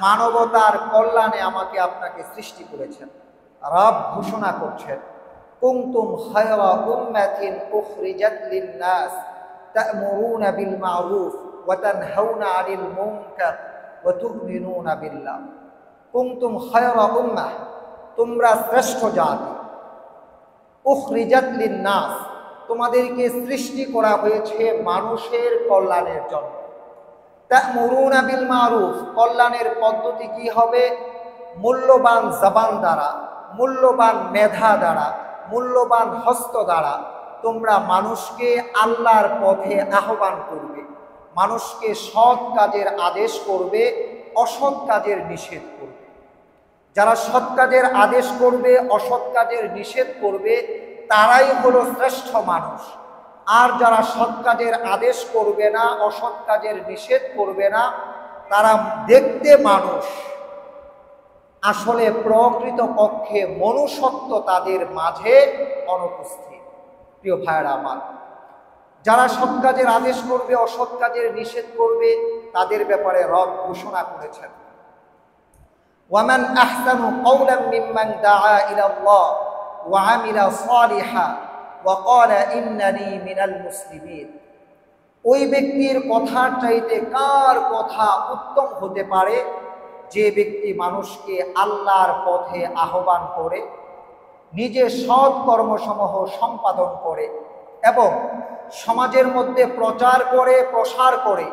মানবতার কল্যাণে আমাকে আপনাকে সৃষ্টি করেছেন। রব ঘোষণা করছেন, কুনতুম খায়রা উম্মাতিন উখরিজাত লিন-নাস তা'মুরুনা বিল মা'রুফ ওয়া তানহাউনা 'আনিল মুনকার ওয়া তু'মিনুনা বিল্লাহ। কুনতুম খায়রা উম্মাহ, তোমরা শ্রেষ্ঠ জাতি। উখরিজাত লিন-নাস, তোমাদেরকে সৃষ্টি করা হয়েছে মানুষের কল্যাণের জন্য। তা'মুরুনা বিল মা'রুফ, কল্যাণের পদ্ধতি কি হবে? মূল্যবান জবান দ্বারা, মূল্যবান মেধা দ্বারা, মূল্যবান হস্ত দ্বারা তোমরা মানুষকে আল্লাহর পথে আহ্বান করবে, মানুষকে সৎ কাজের আদেশ করবে, অসৎ কাজের নিষেধ করবে। যারা সৎ কাজের আদেশ করবে, অসৎ কাজের নিষেধ করবে, তারাই হলো শ্রেষ্ঠ মানুষ। আর যারা সৎ কাজের আদেশ করবে না, অসৎ কাজের নিষেধ করবে না, তারা দেখতে মানুষ, আসলে প্রকৃত পক্ষে মনুষ্যত্ব তাদের মাঝে অনুপস্থিত। প্রিয় ভাইয়েরা আমার, যারা সৎ কাজের আদেশ করবে, অসৎ কাজের নিষেধ করবে, তাদের ব্যাপারে রব ঘোষণা করেছেন, ওয়ামান আহসানু কওলাম মিম্মান দাআ ইলাল্লাহ ওয়া আমিলা সালিহা ওয়া ক্বালা ইন্নানি মিনাল মুসলিমিন। ওই ব্যক্তির কথার চাইতে কার কথা উত্তম হতে পারে? যে ব্যক্তি মানুষকে আল্লাহর পথে আহ্বান করে, নিজে সৎ কর্মসমূহ সম্পাদন করে এবং সমাজের মধ্যে প্রচার করে, প্রসার করে,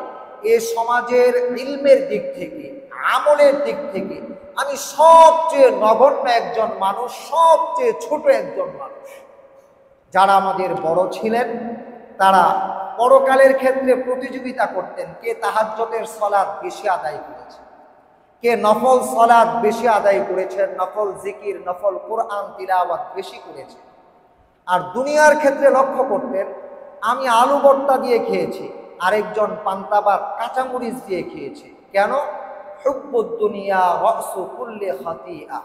এ সমাজের ইলমের দিক থেকে, আমলের দিক থেকে আমি সবচেয়ে নগণ্য একজন মানুষ, সবচেয়ে ছোট একজন মানুষ। যারা আমাদের বড় ছিলেন তারা পরকালের ক্ষেত্রে প্রতিযোগিতা করতেন, কে তাহাজ্জুদের সালাত বেশি আদায় করেছে, কে নফল সালাত বেশি আদায় করেছেন, নফল জিকির, নফল কোরআন তিলাওয়াত বেশি করেছে। আর দুনিয়ার ক্ষেত্রে লক্ষ্য করতেন, আমি আলু ভর্তা দিয়ে খেয়েছি, আরেকজন পান্তা ভাত কাঁচামরিচ দিয়ে খেয়েছে। কেন? হুব্বুদ দুনিয়া রাসু কুল্লি খাতিআ।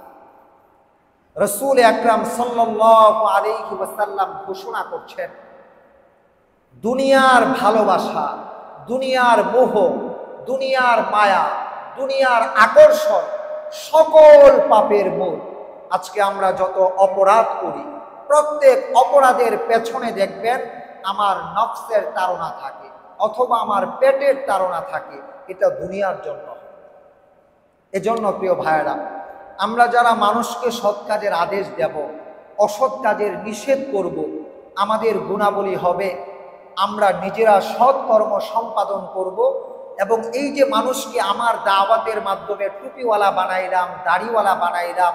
রাসূল আকরাম সাল্লাল্লাহু আলাইহি ওয়াসাল্লাম ঘোষণা করছেন, দুনিয়ার ভালোবাসা, দুনিয়ার মোহ, দুনিয়ার মায়া, দুনিয়ার আকর্ষণ সকল পাপের মূল। আজকে আমরা যত অপরাধ করি, প্রত্যেক অপরাধের পেছনে দেখবেন আমার নফসের তাড়না থাকে অথবা আমার পেটের তাড়না থাকে। এটা দুনিয়ার জন্য। এজন্য প্রিয় ভাইয়েরা, আমরা যারা মানুষকে সৎ কাজের আদেশ দেব, অসৎ কাজের নিষেধ করব, আমাদের গুণাবলী হবে আমরা নিজেরা সৎ কর্ম সম্পাদন করব এবং এই যে মানুষকে আমার দাওয়াতের মাধ্যমে টুপিওয়ালা বানাইলাম, দাড়িওয়ালা বানাইলাম,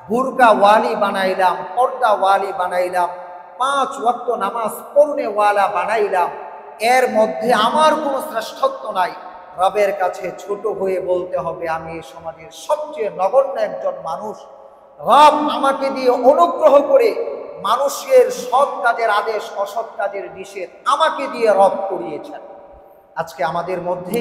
বুরকাওয়ালি বানাইলাম, পর্দাওয়ালি বানাইলাম, 5 ওয়াক্ত নামাজ পড়নেওয়ালা বানাইলাম, এর মধ্যে আমার কোনো শ্রেষ্ঠত্ব নাই। রবের কাছে ছোট হয়ে বলতে হবে, আমি এই সমাজের সবচেয়ে নগণ্য একজন মানুষ। রব আমাকে দিয়ে অনুগ্রহ করে মানুষের সৎ কাজের আদেশ, অসৎ কাজের নিষেধ আমাকে দিয়ে রব করিয়েছেন। আজকে আমাদের মধ্যে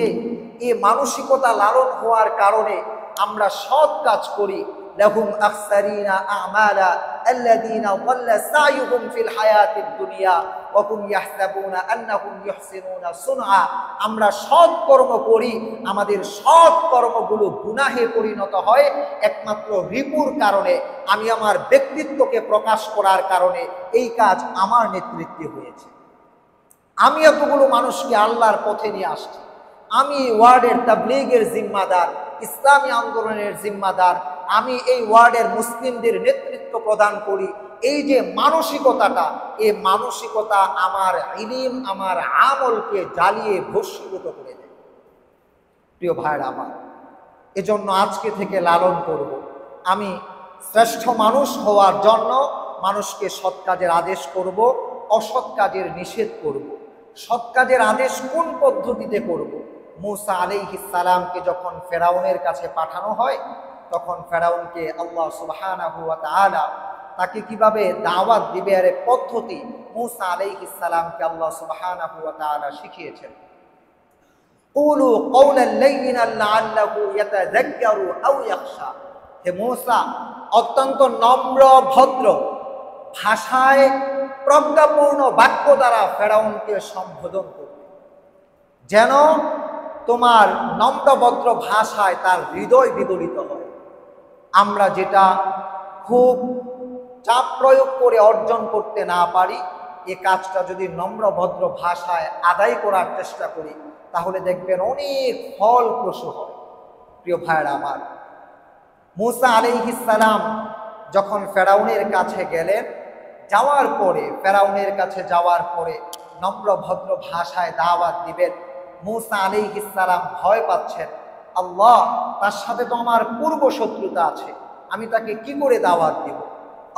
এই মানসিকতা লালন হওয়ার কারণে আমরা সৎ কাজ করি। লাহুম আকসারিনা আমালা আল্লাযীনা যাল্লা সাইয়ুহুম ফিল হায়াতিদ দুনিয়া ওয়া হুম ইয়াহসাবুনা আন্নাহুম ইহসিনুনা সুনআ। আমরা সৎ কর্ম করি, আমাদের সৎ কর্মগুলো গুনাহে পরিণত হয় একমাত্র রিপুর কারণে। আমি আমার ব্যক্তিত্বকে প্রকাশ করার কারণে এই কাজ আমার নেতৃত্বে হয়েছে। আমি এতগুলো মানুষকে আল্লাহর পথে নিয়ে আসছি, আমি ওয়ার্ডের তাবলীগের জিম্মাদার, ইসলামী আন্দোলনের জিম্মাদার, আমি এই ওয়ার্ডের মুসলিমদের নেতৃত্ব প্রদান করি। এই যে মানসিকতাটা, এই মানসিকতা আমার ইলম, আমার আমলকে জ্বালিয়ে ভস্মীভূত করে দেয়। প্রিয় ভাইরা আমার, এজন্য আজকে থেকে লালন করব, আমি শ্রেষ্ঠ মানুষ হওয়ার জন্য মানুষকে সৎ কাজের আদেশ করব, অসৎ কাজের নিষেধ করব। সৎ কাজের আদেশ কোন পদ্ধতিতে করব? মূসা আলাইহিস সালামকে যখন ফেরাউনের কাছে পাঠানো হয়, তখন ফেরাউনকে আল্লাহ সুবহানাহু ওয়া তাআলা তাকে কিভাবে দাওয়াত দিবে এর পদ্ধতি মূসা আলাইহিস সালামকে আল্লাহ সুবহানাহু ওয়া তাআলা শিখিয়েছেন। কুলু কওলান লাইয়িনান লাআল্লাহু ইয়াতাযাক্কারু আও ইয়াখশা। হে মূসা, অত্যন্ত নম্র ভদ্র ভাষায় প্রজ্ঞাপূর্ণ বাক্য দ্বারা ফেরাউনকে সম্বোধন করবে, যেন তোমার নম্রভদ্র ভাষায় তার হৃদয় বিগলিত হয়। আমরা যেটা খুব চাপ প্রয়োগ করে অর্জন করতে না পারি, এ কাজটা যদি নম্রভদ্র ভাষায় আদায় করার চেষ্টা করি, তাহলে দেখবেন অনেক ফলপ্রসূ হয়। প্রিয় ভাইরা আমার, মূসা আলাইহিস সালাম যখন ফেরাউনের কাছে গেলেন, ফেরাউনের কাছে যাওয়ার পরে নম্রভদ্র ভাষায় দাওয়াত দিবেন, মূসা আলাইহিস সালাম ভয় পাচ্ছেন। আল্লাহ, তার সাথে তো আমার পূর্ব শত্রুতা আছে, আমি তাকে কি করে দাওয়াত দিব?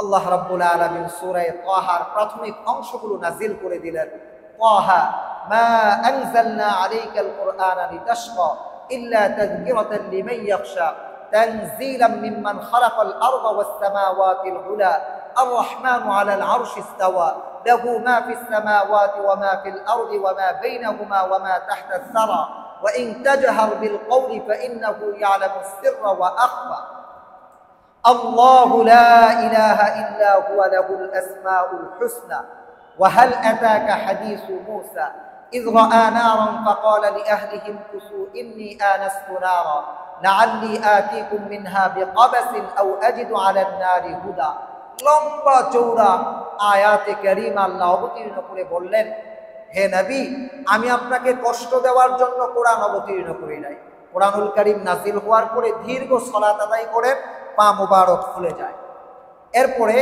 আল্লাহ রাব্বুল আলামিন সূরা তাহার প্রাথমিক অংশগুলো নাজিল করে দিলেন। তাহা মা আনজালনা আলাইকাল কুরআনা লিতাশকা ইল্লা তাযকিরাতান লিমান ইয়াখশা তানজিলাম মিম্মান খালাকাল আরদা ওয়াস সামাওয়াতিল উলা الرحمن على العرش استوى له ما في السماوات وما في الأرض وما بينهما وما تحت الثرى وإن تجهر بالقول فإنه يعلم السر وأخفى الله لا إله إلا هو له الأسماء الحسنى وهل أتاك حديث موسى إذ رأى نارا فقال لأهلهم كثوا إني آنست نارا لعلي آتيكم منها بقبس أو أجد على النار هدى লম্বা চৌড়া আয়াতে কারীমা আল্লাহ অবতীর্ণ করে বললেন, হে নবী, আমি আপনাকে কষ্ট দেওয়ার জন্য কোরআন অবতীর্ণ করি নাই। কোরআনুল কারীম নাজিল হওয়ার পরে দীর্ঘ সালাত আদায় করেন, পা মুবারক খুলে যায়। এরপরে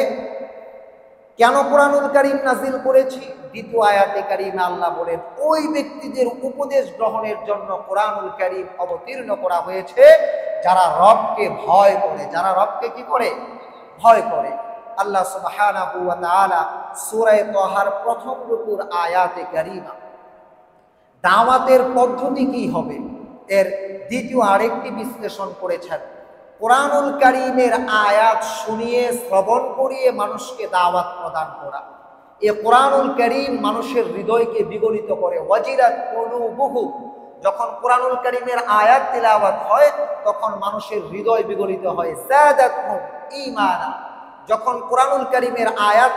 কেন কোরআনুল কারীম নাজিল করেছি? দ্বিতীয় আয়াতে কারীমা আল্লাহ বলেন, ওই ব্যক্তিদের উপদেশ গ্রহণের জন্য কোরআনুল কারীম অবতীর্ণ করা হয়েছে যারা রবকে ভয় করে, যারা রবকে কি করে? ভয় করে। আল্লাহ সুবহানাহু ওয়া তাআলা সূরা তাহার প্রথম রুকুর আয়াতে কারীমা দাওয়াতের পদ্ধতি কি হবে এর দ্বিতীয় আরেকটি বিশ্লেষণ করেছেন। কোরআনুল কারীমের আয়াত শুনিয়ে শ্রবণ করিয়ে মানুষকে দাওয়াত প্রদান করা। এই কোরআনুল কারীম মানুষের হৃদয়কে বিগলিত করে। ওয়াজিরাত কুলুবুহুম, যখন কোরআনুল কারীমের আয়াত তিলাওয়াত হয় তখন মানুষের হৃদয় বিগলিত হয়। যাদাতহুম ঈমানা, যখন কোরআনুল কারীমের আয়াত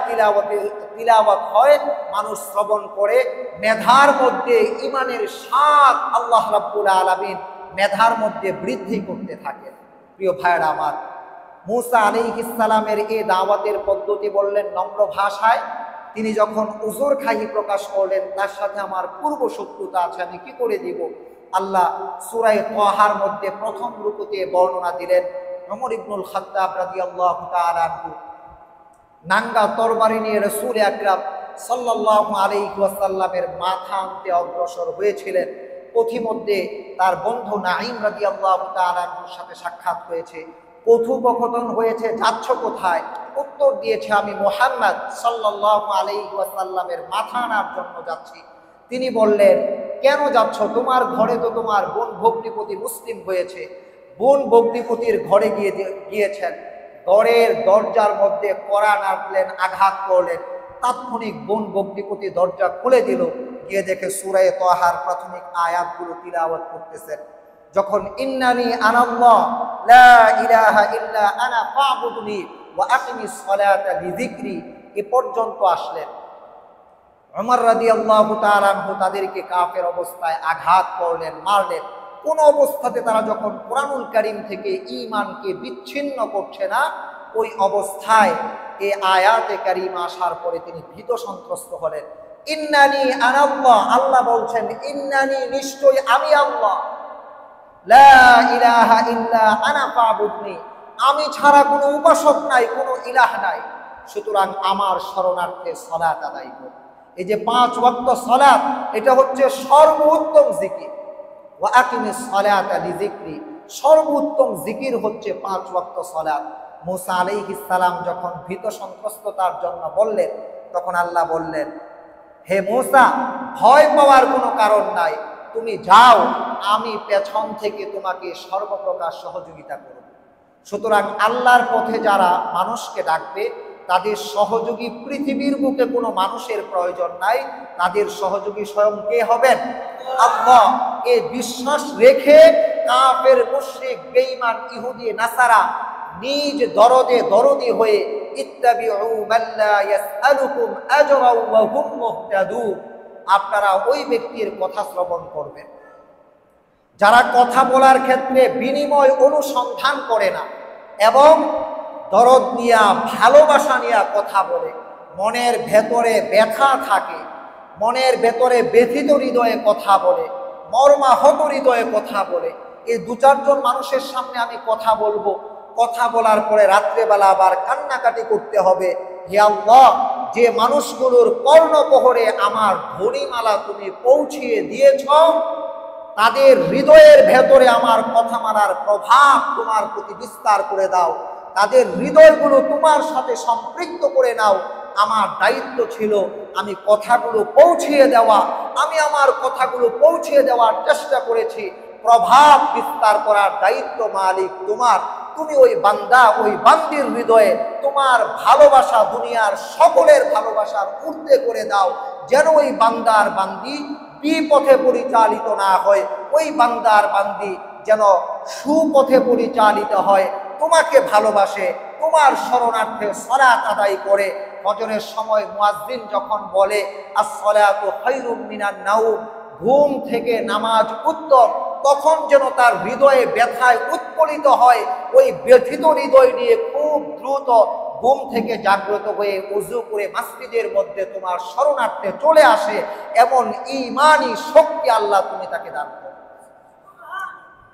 তিলাওয়াত হয়, মানুষ শ্রবণ করে, মেধার মধ্যে ঈমানের স্বাদ আল্লাহ রাব্বুল আলামিন মেধার মধ্যে বৃদ্ধি করতে থাকেন। প্রিয় ভাইরা আমার, মূসা আলাইহিস সালামের এই দাওয়াতের পদ্ধতি বললেন নম্র ভাষায়। তিনি যখন উযর খাহি প্রকাশ করলেন, তার সাথে আমার পূর্ব শত্রুতা আছে, আমি কি করে দিব? আল্লাহ সূরা তাহার মধ্যে প্রথম রুকুতে বর্ণনা দিলেন। ওমর ইবনুল খাত্তাব রাদিয়াল্লাহু তাআলা আনহু নাঙ্গা তরবারি নিয়ে রাসূল আকরাম সাল্লাল্লাহু আলাইহি ওয়াসাল্লামের মাথা আনতে অগ্রসর হয়েছিলেন। পথিমধ্যে তার বন্ধু নাঈম রাদিয়াল্লাহু তাআলা আনহুর সাথে সাক্ষাৎ হয়েছে। কথোপকথন হয়েছে, যাচ্ছ কোথায়? উত্তর দিয়েছে, আমি মুহাম্মদ সাল্লাল্লাহু আলাইহি ওয়াসাল্লামের মাথা আনার জন্য যাচ্ছি। তিনি বললেন, কেন যাচ্ছ? তোমার ঘরে তো তোমার বোন ভগ্নিপতি মুসলিম হয়েছে। বোন ভগ্নিপতির ঘরে গিয়েছেন, ঘরের দরজার মধ্যে কড়া নাড়লেন, আঘাত করলেন। তাৎক্ষণিক বোন ভগ্নিপতি দরজা খুলে দিল। গিয়ে দেখে সূরা তাহার প্রাথমিক আয়াতগুলো তিলাওয়াত করতেছেন। যখন ইন্নানি আনাল্লাহ লা ইলাহা ইল্লা আনা ফাবুদনি ওয়া আকিমিস সালাতা লিযিকরি এ পর্যন্ত আসলেন, ওমর রাদিয়াল্লাহু তাআলা আনহু তাদেরকে কাফের অবস্থায় আঘাত করলেন, মারলেন। কোন অবস্থাতে তারা যখন কোরআনুল কারীম থেকে ঈমানকে বিচ্ছিন্ন করছে না, ওই অবস্থায় এই আয়াতে কারীমা আসার পরে তিনি ভীত সন্ত্রস্ত হলেন। ইন্নানি আনাল্লাহ, আল্লাহ বলছেন ইন্নানি, নিশ্চয়ই আমি আল্লাহ, লা ইলাহা ইল্লা আনা ফাবুদনি, আমি ছাড়া কোনো উপাসক নাই, কোনো ইলাহ নাই, সুতরাং আমার শরণার্থে সালাত আদায় করুন। এই যে 5 ওয়াক্ত সালাত, এটা হচ্ছে সর্বোত্তম জিকির। ওয়া আকিমিস সালাতা লিযিকরি, সর্বোত্তম জিকির হচ্ছে 5 ওয়াক্ত সালাত। মূসা আলাইহিস সালাম যখন ভীত সন্ত্রস্ততার জন্য বললেন, তখন আল্লাহ বললেন, হে মূসা, ভয় পাওয়ার কোনো কারণ নাই, তুমি যাও, আমি পেছন থেকে তোমাকে সর্বপ্রকার সহযোগিতা করব। সুতরাং আল্লাহর পথে যারা মানুষকে ডাকবে, তাদের সহযোগী পৃথিবীর বুকে কোনো মানুষের প্রয়োজন নাই, তাদের সহযোগী স্বয়ং কে হবেন? আল্লাহ। এই বিশ্বাস রেখে কাফের, মুশরিক, বেঈমান, ইহুদি, নাসারা নিজ দরদি হয়ে ইত্তাবিউ মান লা ইয়াসআলুকুম আজরা ওয়া হুম মুহতাদুন, আপনারা ওই ব্যক্তির কথা শ্রবণ করবেন যারা কথা বলার ক্ষেত্রে বিনিময় অনুসন্ধান করে না এবং দরদ নিয়া ভালোবাসা নিয়া কথা বলে, মনের ভেতরে ব্যথা থাকে, মনের ভেতরে ব্যথিত হৃদয়ে কথা বলে, মর্মাহত হৃদয়ে কথা বলে, এই দু চারজন মানুষের সামনে আমি কথা বলবো, কথা বলার পরে রাত্রেবেলা আবার কান্নাকাটি করতে হবে। হে আল্লাহ, যে মানুষগুলোর কর্ণপহরে আমার ধ্বনিমালা তুমি পৌঁছিয়ে দিয়েছ, তাদের হৃদয়ের ভেতরে আমার কথামালার প্রভাব তোমার প্রতি বিস্তার করে দাও, তাদের হৃদয়গুলো তোমার সাথে সম্পৃক্ত করে নাও। আমার দায়িত্ব ছিল আমি কথাগুলো পৌঁছিয়ে দেওয়া, আমি আমার কথাগুলো পৌঁছিয়ে দেওয়ার চেষ্টা করেছি। প্রভাব বিস্তার করার দায়িত্ব মালিক তোমার। তুমি ওই বান্দা, ওই বান্দির হৃদয়ে তোমার ভালোবাসা দুনিয়ার সকলের ভালোবাসার ঊর্ধ্বে করে দাও, যেন ওই বান্দার বান্দি বিপথে পরিচালিত না হয়, ওই বান্দার বান্দি যেন সুপথে পরিচালিত হয়, তোমাকে ভালোবাসে, তোমার শরণার্থে সালাত আদায় করে। ফজরের সময় মুয়াজ্জিন যখন বলে আস-সালাতু খায়রুম মিনান নাওম, ঘুম থেকে নামাজ উত্তম, তখন যেন তার হৃদয়ে ব্যথায় উৎপলিত হয়, ওই ব্যথিত হৃদয় নিয়ে খুব দ্রুত ঘুম থেকে জাগ্রত হয়ে ওযু করে মসজিদের মধ্যে তোমার শরণার্থে চলে আসে। এমন ঈমানি শক্তি আল্লাহ তুমি তাকে দান করো।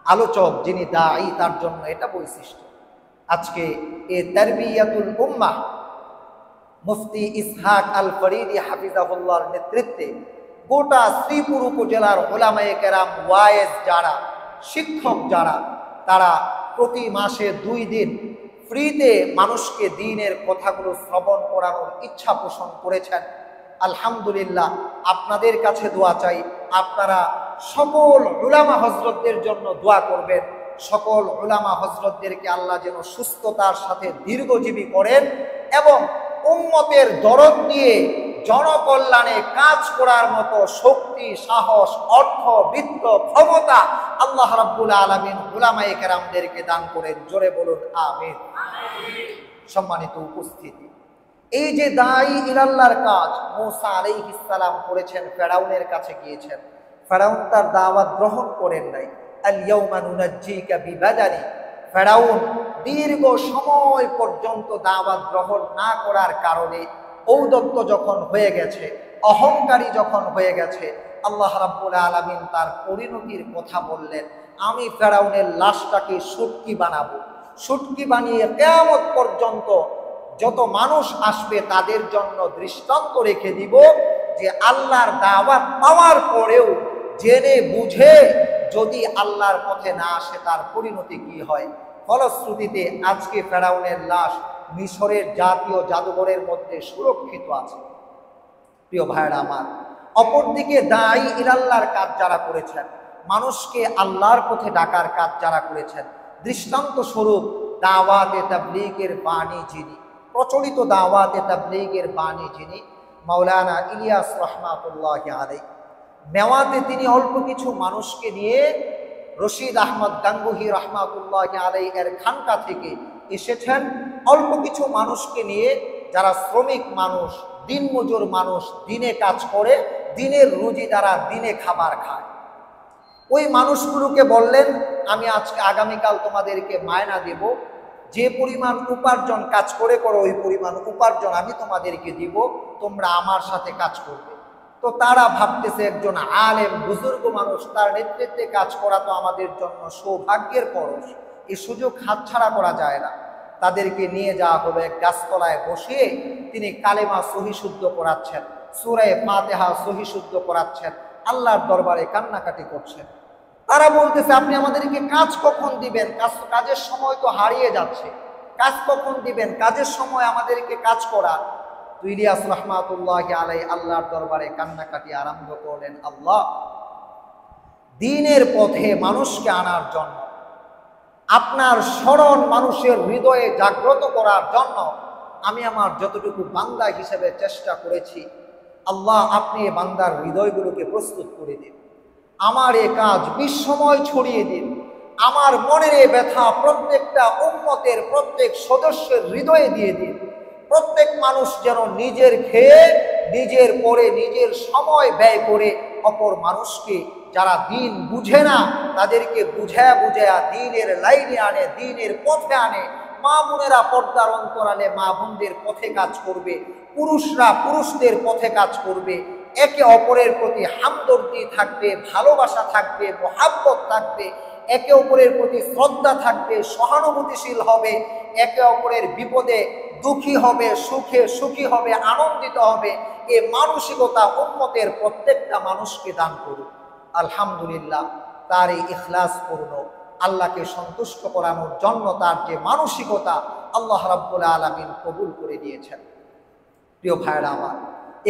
আলোচক যিনি দায়ী, তার জন্য এটা বৈশিষ্ট্য। আজকে এই তারবিয়াতুল উম্মাহ মুফতি ইসহাক আল ফরিদি হাফিজাহুল্লাহর নেতৃত্বে গোটা শ্রীপুর উপজেলার উলামায়ে কেরাম, ওয়াইজ যারা, শিক্ষক যারা, তারা প্রতি মাসে 2 দিন ফ্রিতে মানুষকে দ্বীনের কথাগুলো শ্রবণ করানোর ইচ্ছা পোষণ করেছেন। আলহামদুলিল্লাহ, আপনাদের কাছে দোয়া চাই, আপনারা সকল উলামা হযরতদের জন্য দোয়া করবেন। সকল উলামা হযরতদেরকে আল্লাহ যেন সুস্থতার সাথে দীর্ঘজীবী করেন এবং উম্মতের দরদ নিয়ে জনকল্যাণে কাজ করার মতো শক্তি, সাহস, অর্থ, বিত্ত, ক্ষমতা আল্লাহ রাব্বুল আলামিন উলামায়ে কেরামদেরকে দান করেন। জোরে বলুন আমিন। সম্মানিত উপস্থিতি, এই যে দায়ী ইলাল্লাহর কাজ মূসা আলাইহিস সালাম করেছেন, ফেরাউনের কাছে গিয়েছেন, ফেরাউন তার দাওয়াত গ্রহণ করেন নাই। আল ইয়াউমা নুনাজ্জিকা বিবাদানি, ফেরাউন দীর্ঘ সময় পর্যন্ত দাওয়াত গ্রহণ না করার কারণে ঔদত্ত যখন হয়ে গেছে, অহংকারী যখন হয়ে গেছে, আল্লাহ রাব্বুল আলামিন তার পরিণতির কথা বললেন, আমি ফেরাউনের লাশটাকে শুটকি বানাবো, শুটকি বানিয়ে কিয়ামত পর্যন্ত যত মানুষ আসবে তাদের জন্য দৃষ্টান্ত রেখে দিব যে আল্লাহর দাওয়াত পাওয়ার পরেও জেনে বুঝে যদি আল্লাহর পথে না আসে তার পরিণতি কি হয়। ফলশ্রুতিতে আজকে ফেরাউনের লাশ মিশরের জাতীয় জাদুঘরের মধ্যে সুরক্ষিত আছে। প্রিয় ভাইরা আমার, অপরদিকে দায়ী ইলাল্লাহর কাজ যারা করেছেন, মানুষকে আল্লাহর পথে ডাকার কাজ যারা করেছেন, দৃষ্টান্ত স্বরূপ দাওয়াতে তাবলীগের বাণী যিনি, প্রচলিত দাওয়াতে তাবলীগের বাণী যিনি, মাওলানা ইলিয়াস রহমাতুল্লাহি আলাইহি, মেওয়াতে তিনি অল্প কিছু মানুষকে নিয়ে রশিদ আহমদ গাঙ্গুহি রহমাতুল্লাহি আলাইহি এর খানকা থেকে এসেছেন। অল্প কিছু মানুষকে নিয়ে, যারা শ্রমিক মানুষ, দিনমজুর মানুষ, দিনে কাজ করে, দিনের রুজি দ্বারা দিনে খাবার খায়, ওই মানুষগুলোকে বললেন আমি আজকে আগামীকাল তোমাদেরকে মায়না দেব, যে পরিমাণ উপার্জন কাজ করে করো ওই পরিমাণ উপার্জন আমি তোমাদেরকে দিব, তোমরা আমার সাথে কাজ করবে। তো তারা ভাবতেছে একজন আলেম বুজুর্গ মানুষ, তার নেতৃত্বে কাজ করা তো আমাদের জন্য সৌভাগ্যের পরশ, এই সুযোগ হাতছাড়া করা যায় না। তাদেরকে নিয়ে যাওয়া হলো এক গাছতলায় বসিয়ে, তিনি কালেমা সহিশুদ্ধ করাচ্ছেন, সূরা ফাতিহা সহিশুদ্ধ করাচ্ছেন, আল্লাহর দরবারে কান্নাকাটি করছেন। তারা বলতেছে আপনি আমাদেরকে কাজ কখন দিবেন, কাজের সময় তো হারিয়ে যাচ্ছে, কাজ কখন দিবেন, কাজের সময় আমাদেরকে কাজ করা। তো ইলিয়াস রহমাতুল্লাহি আলাইহি আল্লাহর দরবারে কান্নাকাটি আরম্ভ করলেন, আল্লাহ, দ্বীনের পথে মানুষকে আনার জন্য, আপনার স্মরণ মানুষের হৃদয়ে জাগ্রত করার জন্য আমি আমার যতটুকু বান্দা হিসেবে চেষ্টা করেছি, আল্লাহ আপনি এই বান্দার হৃদয়গুলোকে প্রস্তুত করে দিন, আমার এ কাজ বিশ্বময় ছড়িয়ে দিন, আমার মনের এ ব্যথা প্রত্যেকটা উম্মতের প্রত্যেক সদস্যের হৃদয়ে দিয়ে দিন। প্রত্যেক মানুষ যেন নিজের খেয়ে, নিজের পরে, নিজের সময় ব্যয় করে অপর মানুষকে যারা দিন বুঝে না তাদেরকে বুঝায়া বুঝায়া দিনের লাইনে আনে, দিনের পথে আনে। মা বোনেরা পর্দার অন্তরালে মা বোনদের পথে কাজ করবে, পুরুষরা পুরুষদের পথে কাজ করবে। একে অপরের প্রতি হামদর্দি থাকবে, ভালোবাসা থাকবে, মহাব্বত থাকবে, একে অপরের প্রতি শ্রদ্ধা থাকবে, সহানুভূতিশীল হবে, একে অপরের বিপদে দুঃখী হবে, সুখে সুখী হবে, আনন্দিত হবে। এই মানসিকতা উম্মতের প্রত্যেকটা মানুষকে দান করুন। আলহামদুলিল্লাহ, তার এই ইখলাসপূর্ণ আল্লাহকে সন্তুষ্ট করানোর জন্য তার যে মানসিকতা আল্লাহ রাব্বুল আলামিন কবুল করে দিয়েছেন। প্রিয় ভাইরা আমার,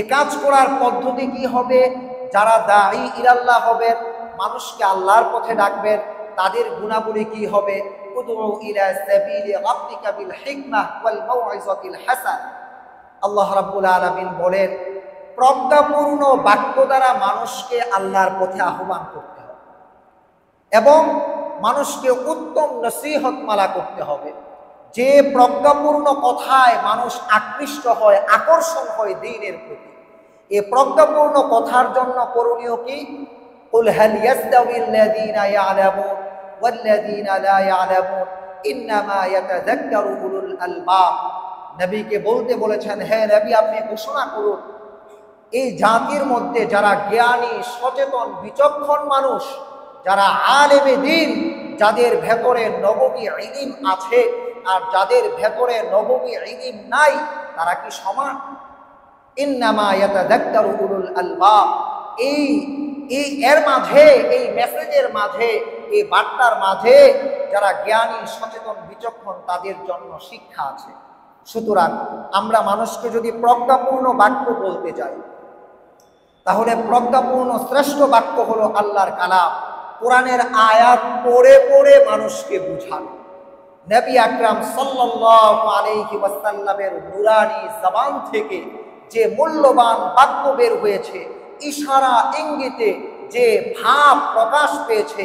এ কাজ করার পদ্ধতি কি হবে? যারা দাঈ ইলাল্লাহ হবেন, মানুষকে আল্লাহর পথে ডাকবেন, তাদের গুণাবলী কি হবে? উদউ ইলা সাবিলি রাব্বিকা বিল হিকমাহ ওয়াল মাউইযাতিল হাসান। আল্লাহ রাব্বুল আলামিন বলেন, প্রজ্ঞাপূর্ণ বাক্য দ্বারা মানুষকে আল্লাহর পথে আহ্বান করতে হবে এবং মানুষকে উত্তম নসিহত মালা করতে হবে। যে প্রজ্ঞাপূর্ণ কথায় মানুষ আকৃষ্ট হয়, আকর্ষণ হয় দ্বীনের প্রতি, এই প্রজ্ঞাপূর্ণ কথার জন্য করণীয় কি? কুল হাল ইয়াস্তাউিল্লাযীনা ইয়ালামুন ওয়াল্লাযীনা লা ইয়ালামুন ইন্নামা ইয়াতাযাক্কারু উলুল আলবাব। নবীকে বলতে বলেছেন, হে নবী, আপনি ঘোষণা করুন, এই জাতির মধ্যে যারা জ্ঞানী, সচেতন, বিচক্ষণ মানুষ, যারা আলেমে দ্বীন, যাদের ভেতরে নববী ইলম আছে আর যাদের ভেতরে নববী ইলম নাই, তারা কি সমান? ইন্নামা ইয়াতাযাক্কারু উলুল আলবাব। এর মাঝে, এই মেসেজের মাঝে, এই বার্তার মাঝে যারা জ্ঞানী, সচেতন, বিচক্ষণ, তাদের জন্য শিক্ষা আছে। সুতরাং আমরা মানুষকে যদি প্রজ্ঞাপূর্ণ বাক্য বলতে চাই, তাহলে প্রজ্ঞাপূর্ণ শ্রেষ্ঠ বাক্য হলো আল্লাহর কালাম, কোরআনের আয়াত পড়ে পড়ে মানুষকে বুঝানো। নবী আকরাম সাল্লাল্লাহু আলাইহি ওয়াসাল্লামের নুরানি জবান থেকে যে মূল্যবান বাক্য বের হয়েছে, ইশারা ইঙ্গিতে যে ভাব প্রকাশ পেয়েছে,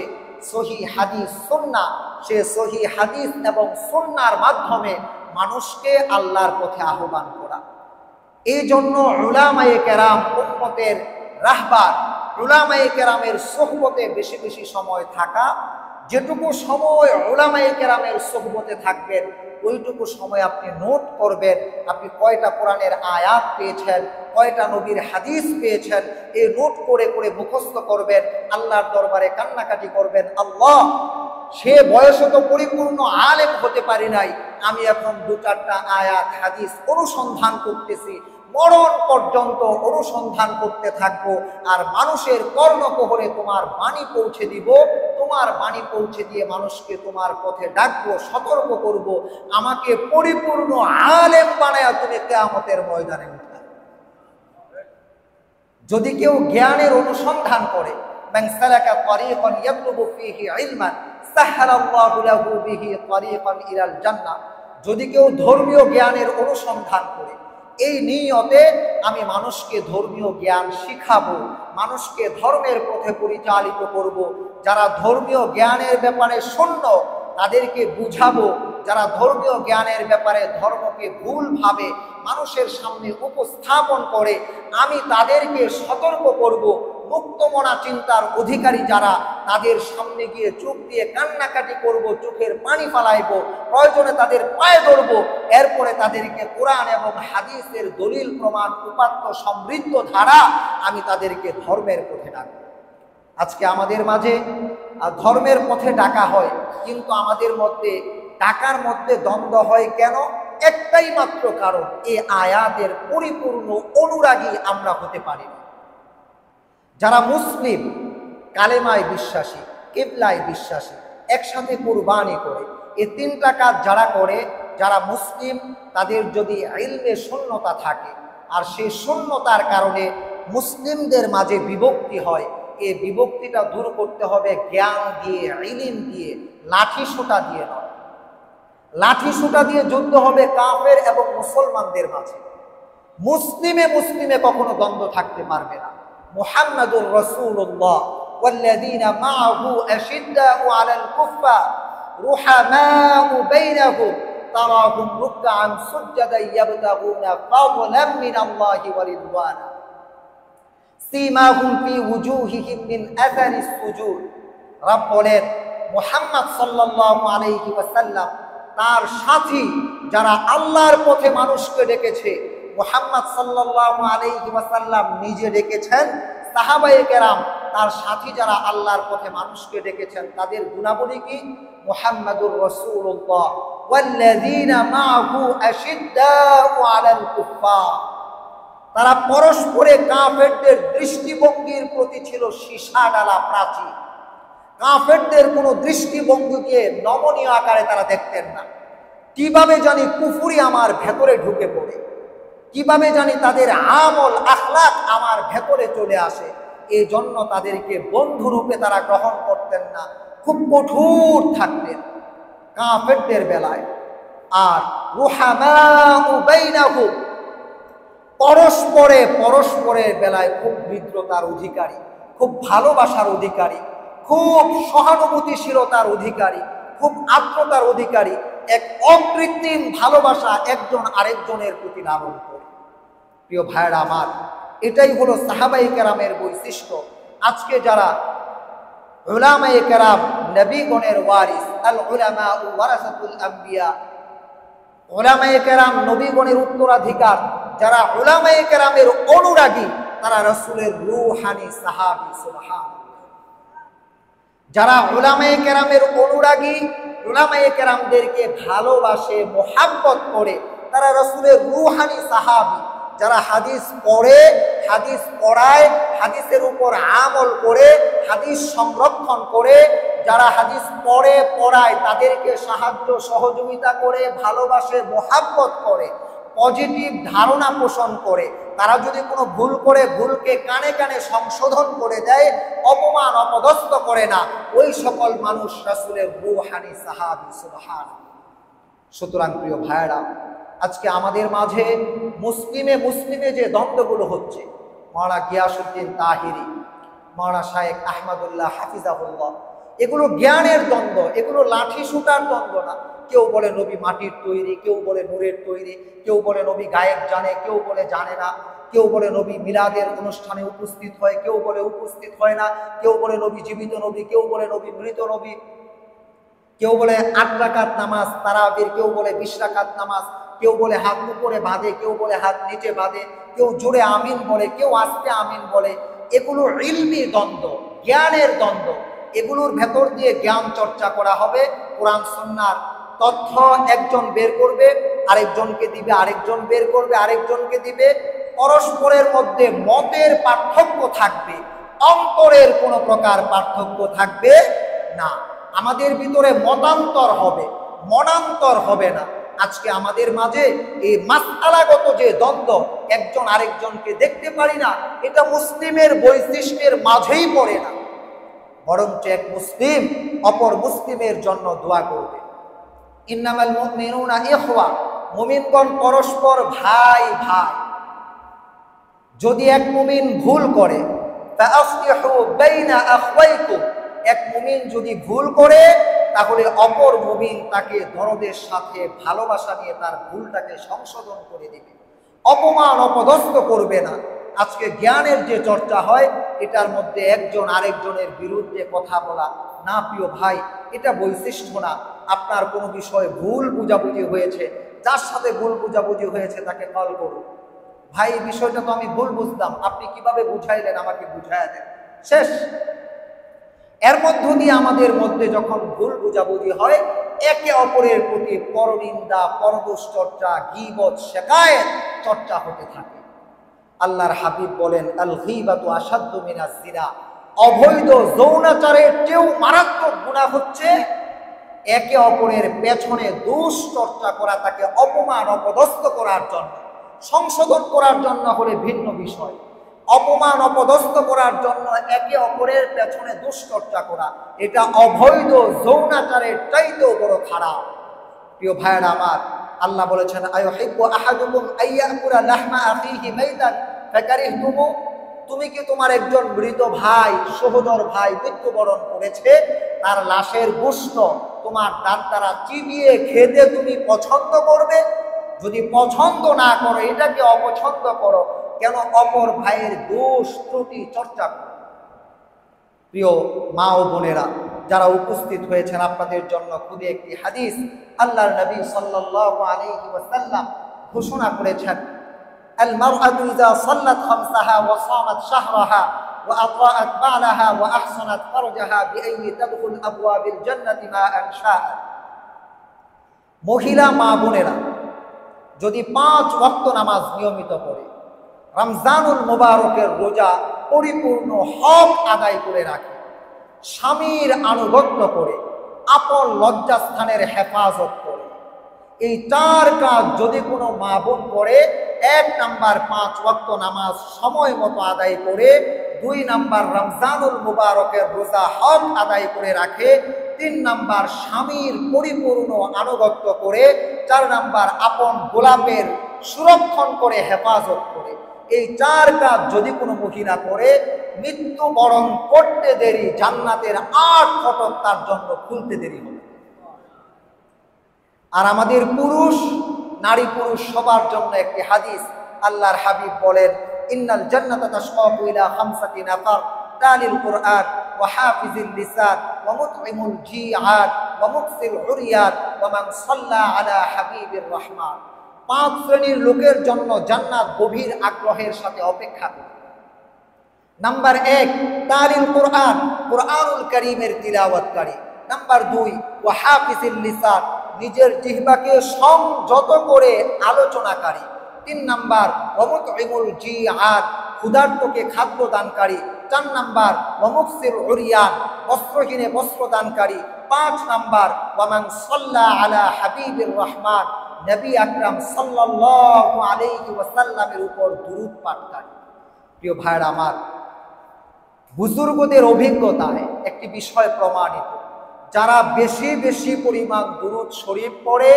সহিহ হাদিস সুন্নাহ, সে সহিহ হাদিস এবং সুন্নাহর মাধ্যমে মানুষকে আল্লাহর পথে আহ্বান করা। এই জন্য উলামায়ে কেরাম উম্মতের রাহবার, উলামায়ে কেরামের সোহবতে বেশি বেশি সময় থাকা। যেটুকু সময় উলামায়ে কেরামের সোহবতে থাকবেন, ওইটুকু সময় আপনি নোট করবেন, আপনি কয়টা কোরআনের আয়াত পেয়েছেন, কয়টা নবীর হাদিস পেয়েছেন, এই নোট করে করে মুখস্থ করবেন, আল্লাহর দরবারে কান্নাকাটি করবেন, আল্লাহ, সে বয়সে তো পরিপূর্ণ আলেম হতে পারি নাই, আমি এখন দু চারটা আয়াত হাদিস অনুসন্ধান করতেছি, মরণ পর্যন্ত অনুসন্ধান করতে থাকবো, আর মানুষের কর্ণকোহরে তোমার বাণী পৌঁছে দিব, তোমার বাণী পৌঁছে দিয়ে মানুষকে তোমার পথে ডাকবো, সতর্ক করব, আমাকে পরিপূর্ণ আলেম বানায়া তুমি কিয়ামতের ময়দানে উঠাবে। যদি কেউ জ্ঞানের অনুসন্ধান করে, মান সালাকা তারিকান ইয়াতলুবু ফীহি ইলমান সাহহালাল্লাহু লাহু বিহি তারিকান ইলাল জান্নাহ, যদি কেউ ধর্মীয় জ্ঞানের অনুসন্ধান করে, এই নিয়তে আমি মানুষকে ধর্মীয় জ্ঞান শিখাবো, মানুষকে ধর্মের পথে পরিচালিত করব, যারা ধর্মীয় জ্ঞানের ব্যাপারে শূন্য তাদেরকে বুঝাবো, যারা ধর্মীয় জ্ঞানের ব্যাপারে ধর্মকে ভুলভাবে মানুষের সামনে উপস্থাপন করে আমি তাদেরকে সতর্ক করব। মুক্তমনা চিন্তার অধিকারী যারা, তাদের সামনে গিয়ে চোখ দিয়ে কান্নাকাটি করব, চোখের পানি ফালাইব, প্রয়োজনে তাদের পায়ে ধরব, এরপরে তাদেরকে কোরআন এবং হাদিসের দলিল প্রমাণ উপাত্ত সমৃদ্ধ ধারা আমি তাদেরকে ধর্মের পথে ডাকব। আজকে আমাদের মাঝে ধর্মের পথে ডাকা হয়, কিন্তু আমাদের মধ্যে ডাকার মধ্যে দ্বন্দ্ব হয় কেন? একটাই মাত্র কারণ, এই আয়াতের পরিপূর্ণ অনুরাগী আমরা হতে পারি না। যারা মুসলিম, কালেমায় বিশ্বাসী, কিবলায় বিশ্বাসী, একসাথে কুরবানি করে, এই তিনটা কাজ যারা করে, যারা মুসলিম, তাদের যদি ইলমে শূন্যতা থাকে আর সেই শূন্যতার কারণে মুসলিমদের মাঝে বিভক্তি হয়, এই বিভক্তিটা দূর করতে হবে জ্ঞান দিয়ে, ইলম দিয়ে, লাঠি সোঁটা দিয়ে নয়। লাঠি সোঁটা দিয়ে যুদ্ধ হবে কাফের এবং মুসলমানদের মাঝে। মুসলিমে মুসলিমে কখনো দ্বন্দ্ব থাকতে পারবে না। মুহাম্মাদুর রাসূলুল্লাহ ওয়াল্লাযীনা মাআহু আশিদ্দাউ আলাল কুফফার রুহামাউ বাইনাহুম তারাহুম রুকআন সুজদান ইয়াবতাগুনা ফাদলাম মিনাল্লাহি ওয়া রিদওয়ানা। সীমাহুম ফি উজুহিহিম মিন আসারিস সুজুদ। রব বলেন মুহাম্মদ সাল্লাল্লাহু আলাইহি ওয়াসাল্লাম তার সাথী যারা আল্লাহর পথে মানুষকে ডেকেছে, মুহাম্মদ সাল্লাল্লাহু আলাইহি ওয়াসাল্লাম নিজে ডেকেছেন, সাহাবায়ে কেরাম তার সাথী যারা আল্লাহর পথে মানুষকে ডেকেছেন তাদের গুণাবলী কি? মুহাম্মাদুর রাসূলুল্লাহ ওয়াল্লাযীনা মাআহু আশিদ্দাউ আলাল কুফফার। তারা পরস্পরে কাফেরদের দৃষ্টিভঙ্গির প্রতি ছিল সীসা ডালা প্রাচীর। কাফেরদের কোনো দৃষ্টিভঙ্গিকে নমনীয় আকারে তারা দেখতেন না। কিভাবে জানি কুফরি আমার ভেতরে ঢুকে পড়ে, কিভাবে জানি তাদের আমল আখলাক আমার ভেতরে চলে আসে, এই জন্য তাদেরকে বন্ধুরূপে তারা গ্রহণ করতেন না, খুব কঠোর থাকতেন কাফেরদের বেলায়। আর রুহামাউ বাইনাহুম, পরস্পরের বেলায় খুব হৃদ্রতার অধিকারী, খুব ভালোবাসার অধিকারী, খুব সহানুভূতিশীলতার অধিকারী, খুব আত্মতার অধিকারী, এক অকৃত্রিম ভালোবাসা একজন আরেকজনের প্রতি লালন করে। প্রিয় ভাইরা আমার, এটাই হলো সাহাবায়ে কেরামের বৈশিষ্ট্য। আজকে যারা উলামায়ে কেরাম নবীগণের ওয়ারিস, আল উলামা ওয়ারাসাতুল আম্বিয়া, উলামায়ে কেরাম নবীগণের উত্তরাধিকার, যারা উলামায়ে কেরামের অনুরাগী তারা রাসূলের রূহানি সাহাবী। সুবহানাল্লাহ। যারা উলামায়ে কেরামের অনুরাগী, উলামায়ে কেরামদেরকে ভালোবাসে, মোহাব্বত করে, তারা রাসূলের রূহানি সাহাবী। যারা হাদিস পড়ে, হাদিস পড়ায়, হাদিসের উপর আমল করে, হাদিস সংরক্ষণ করে, যারা হাদিস পড়ে পড়ায় তাদেরকে সাহায্য সহযোগিতা করে, ভালোবাসে, মোহাব্বত করে, পজিটিভ ধারণা পোষণ করে, তারা যদি কোনো ভুল করে ভুলকে কানে কানে সংশোধন করে দেয়, অপমান অপদস্থ করে না, ওই সকল মানুষ রাসূলের রূহানি সাহাবী। সুবহানাল্লাহ। সুতরাং প্রিয় ভাইরা, আজকে আমাদের মাঝে মুসলিমে যে দ্বন্দ্বগুলো হচ্ছে, মাওলানা গিয়াসউদ্দিন তাহিরি, মাওলানা শায়েখ আহমদুল্লাহ হাফিজাহুল্লাহ, এগুলো জ্ঞানের দ্বন্দ্ব, এগুলো লাঠি সুতার দ্বন্দ্ব না। কেউ বলে নবী মাটির তৈরি, কেউ বলে নূরের তৈরি, কেউ বলে নবী গায়েব জানে, কেউ বলে জানে না, কেউ বলে নবী মিলাদের অনুষ্ঠানে উপস্থিত হয়, কেউ বলে উপস্থিত হয় না, কেউ বলে নবী জীবিত নবী, কেউ বলে নবী মৃত নবী, কেউ বলে 8 রাকাত নামাজ তারাবির, কেউ বলে 20 রাকাত নামাজ, কেউ বলে হাত উপরে বাঁধে, কেউ বলে হাত নিচে বাঁধে, কেউ জোরে আমিন বলে, কেউ আস্তে আমিন বলে। এগুলো ইলমি দ্বন্দ্ব, জ্ঞানের দ্বন্দ্ব। এগুলোর ভেতর দিয়ে জ্ঞান চর্চা করা হবে। কোরআন সুন্নাহর তথ্য একজন বের করবে, আরেকজনকে দিবে, আরেকজন বের করবে, আরেকজনকে দিবে। পরস্পরের মধ্যে মতের পার্থক্য থাকবে, অন্তরের কোনো প্রকার পার্থক্য থাকবে না। আমাদের ভিতরে মতান্তর হবে, মনান্তর হবে না। আজকে আমাদের মাঝে এই মাসআলাগত যে দ্বন্দ্ব, একজন আরেকজনকে দেখতে পারি না, এটা মুসলিমের বৈশিষ্ট্যের মাঝেই পড়ে না, বরঞ্চ এক মুসলিম অপর মুসলিমের জন্য দোয়া করবে। ইন্নামাল মুমিনুনা ইখওয়া, মুমিনগণ পরস্পর ভাই ভাই। যদি এক মুমিন ভুল করে, ফাআসলিহু বাইনা আখওয়াইকুম, এক মুমিন যদি ভুল করে তাহলে অপর মুমিন তাকে দরদের সাথে ভালোবাসা নিয়ে তার ভুলটাকে সংশোধন করে দিবে, অপমান অপদস্থ করবে না। আজকে জ্ঞানের যে চর্চা হয়, এটার মধ্যে একজন আরেকজনের বিরুদ্ধে কথা বলা না। প্রিয় ভাই, এটা বৈশিষ্ট্য না। আপনার কোনো বিষয়ে ভুল বুঝাবুঝি হয়েছে, যার সাথে ভুল বুঝাবুঝি হয়েছে তাকে কল করুন, ভাই এই বিষয়টা তো আমি ভুল বুঝলাম, আপনি কিভাবে বুঝাইলেন, আমাকে বুঝাইয়া দেন, শেষ। এর মধ্য দিয়ে আমাদের মধ্যে যখন ভুল বুঝাবুঝি হয়, একে অপরের প্রতি পরনিন্দা, পরদোষ চর্চা, গীবত, শিকায়েত চর্চা হতে থাকে। আল্লাহর হাবিব বলেন, আল গীবাতু আশাদ্দু মিনাজ জিনা, অবৈধ যৌনাচারের চেয়েও মারাত্মক গুনাহ হচ্ছে একে অপরের পেছনে দোষ চর্চা করা, তাকে অপমান অপদস্থ করার জন্য। সংশোধন করার জন্য হলে ভিন্ন বিষয়, অপমান অপদস্থ করার জন্য একে অপরের পেছনে দুশ্চর্চা করা, এটা অবৈধ যৌনাচারের চাইতেও বড় খারাপ। প্রিয় ভাইয়েরা আমার, আল্লাহ বলেছেন, আয়ুহিব্বু আহাদুকুম আইয়াকুলা লাহমা আখিহি মাইতান ফাকারিহতুমু, তুমি কি তোমার একজন মৃত ভাই, সহোদর ভাই মৃত্যুবরণ করেছে, তার লাশের গোশত তোমার দাঁত দ্বারা চিবিয়ে খেতে তুমি পছন্দ করবে? যদি পছন্দ না করো, এটাকে অপছন্দ করো, কেন অপর ভাইয়ের দোষ ত্রুটি চর্চা করো? প্রিয় মা ও বোনেরা যারা উপস্থিত হয়েছেন, আপনাদের জন্য খুদে একটি হাদিস। আল্লাহর নবী সাল্লাল্লাহু আলাইহি ওয়াসাল্লাম ঘোষণা করেছেন, আল মারআতু ইযা সাল্লাত খামসাহা ওয়া সামাত শাহরাহা ওয়া আতাআত বালাহা ওয়া আহসানাত ফারজাহা বিআইয়ি তাদখুল আবওয়াবিল জান্নাতি মা আনশাআ। মহিলা মা বোনেরা যদি 5 ওয়াক্ত নামাজ নিয়মিত পড়ে, রমজানুল মুবারকের রোজা পরিপূর্ণ হক আদায় করে রাখে, স্বামীর আনুগত্য করে, আপন লজ্জাস্থানের হেফাজত করে, এই 4 কাজ যদি কোনো মা বোন করে, 1 নাম্বার 5 ওয়াক্ত নামাজ সময় মতো আদায় করে, 2 নাম্বার রমজানুল মুবারকের রোজা হক আদায় করে রাখে, 3 নাম্বার স্বামীর পরিপূর্ণ আনুগত্য করে, 4 নাম্বার আপন গোলাপের সুরক্ষণ করে, হেফাজত করে, এই 4 কাজ যদি কোনো মহিলা করে, মৃত্যুবরণ করতে দেরি জান্নাতের 8 ফটক তার জন্য খুলতে দেরি হবে। আর আমাদের পুরুষ, নারী পুরুষ সবার জন্য একটি হাদিস। আল্লাহর হাবিব বলেন, ইন্নাল জান্নাতা তাশকাকু ইলা খামসাতি নাফার তালিল কুরআন ওয়া হাফিজিল লিসান ওয়া মুতঈমুল জিআন ওয়া মুকসিল উরিয়ান ওয়া মান সাল্লা আলা হাবিবির রহমান। 5 শ্রেণীর লোকের জন্য জান্নাত গভীর আগ্রহের সাথে অপেক্ষা করে। নাম্বার 1, তালিল কুরআন, কুরআনুল কারীমের তিলাওয়াতকারী। নাম্বার 2, ওয়া হাফিজিল লিসান, নিজের জিহ্বাকে সংযত করে আলোচনাকারী। 3 নাম্বার, ওয়া মুতঈমুল জিআন, ক্ষুধার্তকে খাদ্য দানকারী। 4 নাম্বার, ওয়া মুকসিল উরিয়ান, বস্ত্রহীনে বস্ত্র দানকারী। 5 নাম্বার, ওয়া মান সাল্লা আলা হাবিবির রহমান, নবী আকরাম সাল্লাল্লাহু আলাইহি ওয়াসাল্লামের উপর দুরূদ পাঠকারী। প্রিয় ভাইরা আমার, বুজুর্গদের অভিজ্ঞতায় একটি বিষয় প্রমাণিত, যারা বেশি বেশি পরিমাণ দুরূদ শরীফ পড়ে,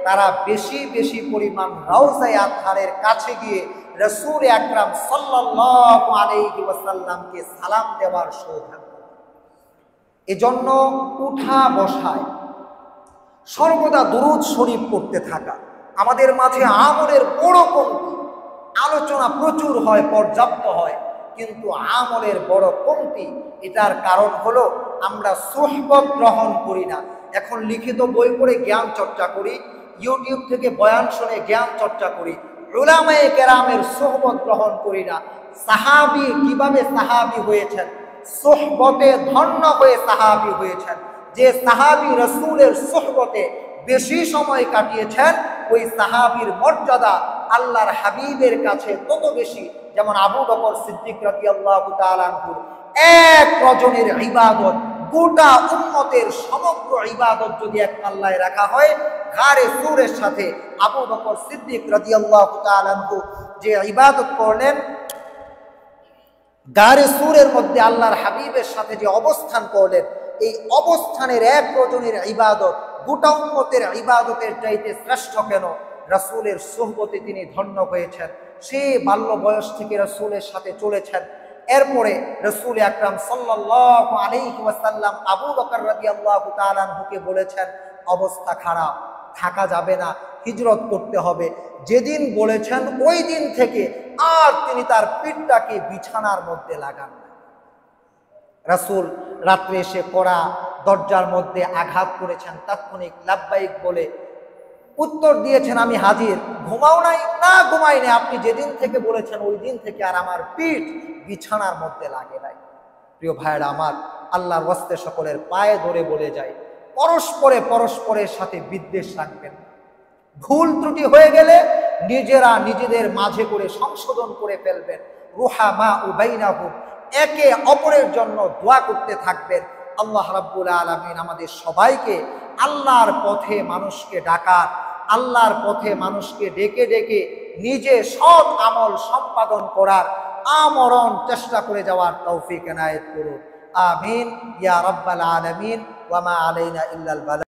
তারা বেশি বেশি পরিমাণ রাউজায়ে আতহারের কাছে গিয়ে রাসূল আকরাম সাল্লাল্লাহু আলাইহি ওয়াসাল্লামকে সালাম দেওয়ার সৌভাগ্য। এজন্য উঠা বসায় সর্বদা দুরূদ শরীফ পড়তে থাকা। আমাদের মাঝে আমলের বড় কমতি, আলোচনা প্রচুর হয়, পর্যাপ্ত হয়, কিন্তু আমলের বড় কমতি। এটার কারণ হলো আমরা সুহবত গ্রহণ করি না। এখন লিখিত বই পড়ে জ্ঞান চর্চা করি, ইউটিউব থেকে বয়ান শুনে জ্ঞান চর্চা করি, উলামায়ে কেরামের সুহবত গ্রহণ করি না। সাহাবী কিভাবে সাহাবী হয়েছেন, সুহবতে ধন্য হয়ে সাহাবী হয়েছেন। যে সাহাবী রাসূলের সুহবতে বেশি সময় কাটিয়েছেন, ওই সাহাবীর মর্যাদা আল্লাহর হাবিবের কাছে তত বেশি। যেমন আবু বকর সিদ্দিক রাদিয়াল্লাহু তাআলা আনহু 1 রজনীর ইবাদত, গোটা উম্মতের সমগ্র ইবাদত যদি এক পাল্লায় রাখা হয়, গারে সূরের সাথে আবু বকর সিদ্দিক রাদিয়াল্লাহু তাআলা আনহু যে ইবাদত করলেন, গারে সূরের মধ্যে আল্লাহর হাবিবের সাথে যে অবস্থান করলেন, এই অবস্থানের 1 রজনীর ইবাদত গোটা উম্মতের ইবাদতের চাইতে শ্রেষ্ঠ কেন? রাসূলের সুহবতে তিনি ধন্য হয়েছেন। সে বাল্য বয়স থেকে রাসূলের সাথে চলেছেন। এরপরে রাসূল আকরাম সাল্লাল্লাহু আলাইহি ওয়াসাল্লাম আবু বকর রাদিয়াল্লাহু তাআলা আনহুকে বলেছেন, অবস্থা খারাপ, থাকা যাবে না, হিজরত করতে হবে। যেদিন বলেছেন ওই দিন থেকে আর তিনি তার পিঠটাকে বিছানার মধ্যে লাগান না। রাসূল রাত্রে এসে কড়া দরজার মধ্যে আঘাত করেছেন, তাৎক্ষণিক লাব্বাইক বলে উত্তর দিয়েছেন, আমি হাজির। ঘুমাও নাই? না, ঘুমাই নাই। আপনি যেদিন থেকে বলেছেন ওই দিন থেকে আর আমার পিঠ বিছানার মধ্যে লাগে নাই। প্রিয় ভাইরা আমার, আল্লাহর ওয়াস্তে সকলের পায়ে ধরে বলে যায়, পরস্পরের সাথে বিদ্বেষ রাখবেন। ভুল ত্রুটি হয়ে গেলে নিজেরা নিজেদের মাঝে করে সংশোধন করে ফেলবেন। রুহামা বাইনাহুম, একে অপরের জন্য দোয়া করতে থাকবেন। আল্লাহ রাব্বুল আলামিন আমাদের সবাইকে আল্লাহর পথে মানুষকে ডাকার, আল্লাহর পথে মানুষকে ডেকে ডেকে নিজে সৎ আমল সম্পাদন করার আমরণ চেষ্টা করে যাওয়ার তৌফিক এনায়েত করুন। আমিন ইয়া রাব্বাল আলামিন। ওয়া মা আলাইনা ইল্লাল বালাগ।